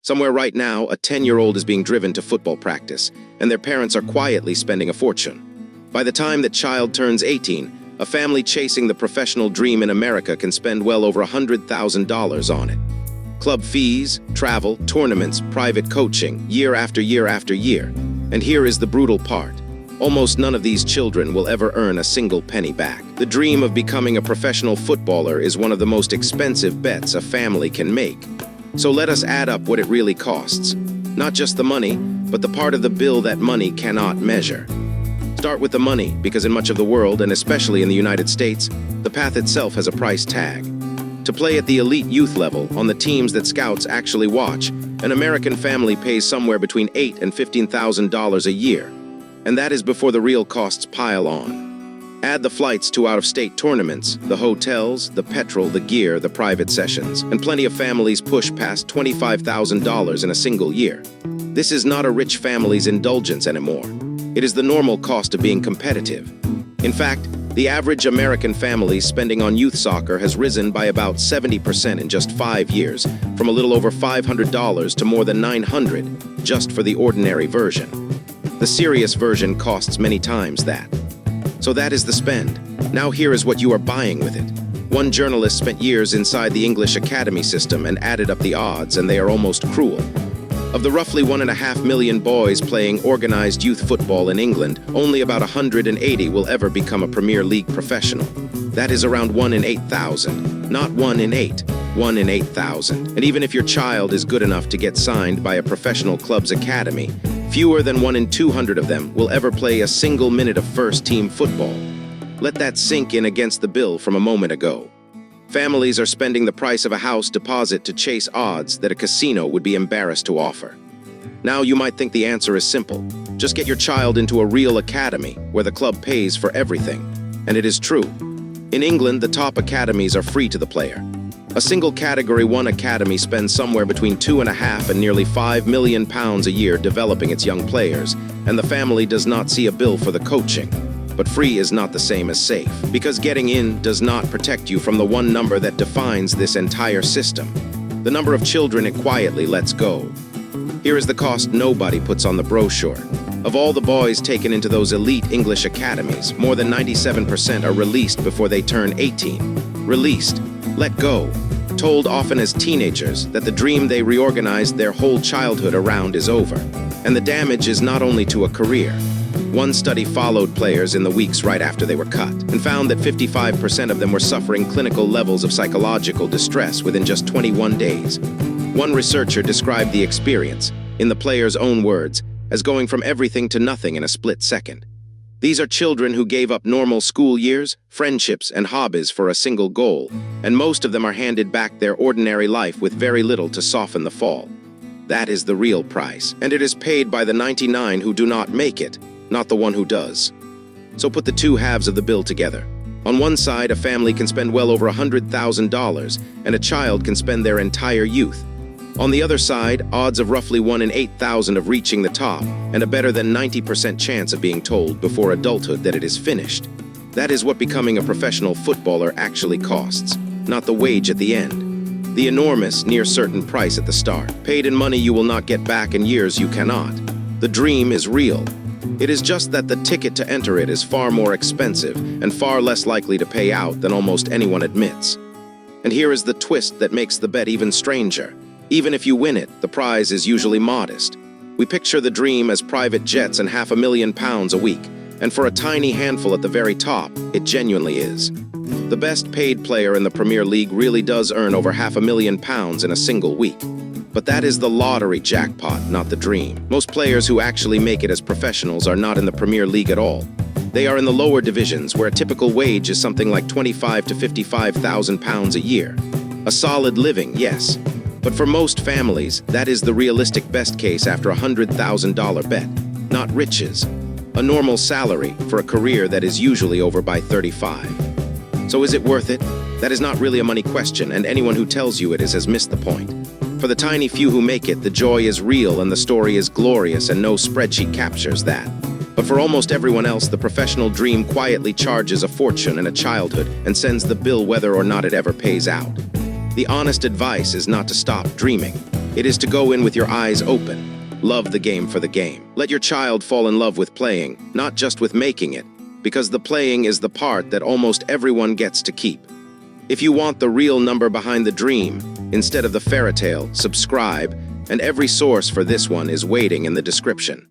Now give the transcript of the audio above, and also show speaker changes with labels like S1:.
S1: Somewhere right now, a 10-year-old is being driven to football practice, and their parents are quietly spending a fortune. By the time that child turns 18, a family chasing the professional dream in America can spend well over $100,000 on it. Club fees, travel, tournaments, private coaching, year after year after year. And here is the brutal part. Almost none of these children will ever earn a single penny back. The dream of becoming a professional footballer is one of the most expensive bets a family can make. So let us add up what it really costs. Not just the money, but the part of the bill that money cannot measure. Start with the money, because in much of the world, and especially in the United States, the path itself has a price tag. To play at the elite youth level, on the teams that scouts actually watch, an American family pays somewhere between $8,000 and $15,000 a year. And that is before the real costs pile on. Add the flights to out-of-state tournaments, the hotels, the petrol, the gear, the private sessions, and plenty of families push past $25,000 in a single year. This is not a rich family's indulgence anymore. It is the normal cost of being competitive. In fact, the average American family spending on youth soccer has risen by about 70% in just 5 years, from a little over $500 to more than $900 just for the ordinary version. The serious version costs many times that. So that is the spend. Now here is what you are buying with it. One journalist spent years inside the English Academy system and added up the odds, and they are almost cruel. Of the roughly 1.5 million boys playing organized youth football in England, only about 180 will ever become a Premier League professional. That is around 1 in 8,000. Not 1 in 8, 1 in 8,000. And even if your child is good enough to get signed by a professional club's academy, fewer than 1 in 200 of them will ever play a single minute of first-team football. Let that sink in against the bill from a moment ago. Families are spending the price of a house deposit to chase odds that a casino would be embarrassed to offer. Now you might think the answer is simple. Just get your child into a real academy where the club pays for everything. And it is true. In England, the top academies are free to the player. A single Category 1 academy spends somewhere between £2.5 and nearly £5 million a year developing its young players, and the family does not see a bill for the coaching. But free is not the same as safe, because getting in does not protect you from the one number that defines this entire system. The number of children it quietly lets go. Here is the cost nobody puts on the brochure. Of all the boys taken into those elite English academies, more than 97% are released before they turn 18. Released, let go, told often as teenagers that the dream they reorganized their whole childhood around is over. And the damage is not only to a career. One study followed players in the weeks right after they were cut and found that 55% of them were suffering clinical levels of psychological distress within just 21 days. One researcher described the experience, in the players' own words, as going from everything to nothing in a split second. These are children who gave up normal school years, friendships, and hobbies for a single goal, and most of them are handed back their ordinary life with very little to soften the fall. That is the real price, and it is paid by the 99 who do not make it, not the one who does. So put the two halves of the bill together. On one side, a family can spend well over $100,000, and a child can spend their entire youth. On the other side, odds of roughly 1 in 8,000 of reaching the top, and a better than 90% chance of being told before adulthood that it is finished. That is what becoming a professional footballer actually costs, not the wage at the end. The enormous, near-certain price at the start, paid in money you will not get back in years you cannot. The dream is real. It is just that the ticket to enter it is far more expensive and far less likely to pay out than almost anyone admits. And here is the twist that makes the bet even stranger. Even if you win it, the prize is usually modest. We picture the dream as private jets and £500,000 a week, and for a tiny handful at the very top, it genuinely is. The best paid player in the Premier League really does earn over £500,000 in a single week. But that is the lottery jackpot, not the dream. Most players who actually make it as professionals are not in the Premier League at all. They are in the lower divisions, where a typical wage is something like £25,000 to £55,000 a year. A solid living, yes. But for most families, that is the realistic best case after a $100,000 bet, not riches. A normal salary for a career that is usually over by 35. So is it worth it? That is not really a money question, and anyone who tells you it is has missed the point. For the tiny few who make it, the joy is real and the story is glorious, and no spreadsheet captures that. But for almost everyone else, the professional dream quietly charges a fortune and a childhood and sends the bill whether or not it ever pays out. The honest advice is not to stop dreaming. It is to go in with your eyes open. Love the game for the game. Let your child fall in love with playing, not just with making it, because the playing is the part that almost everyone gets to keep. If you want the real number behind the dream, instead of the fairy tale, subscribe, and every source for this one is waiting in the description.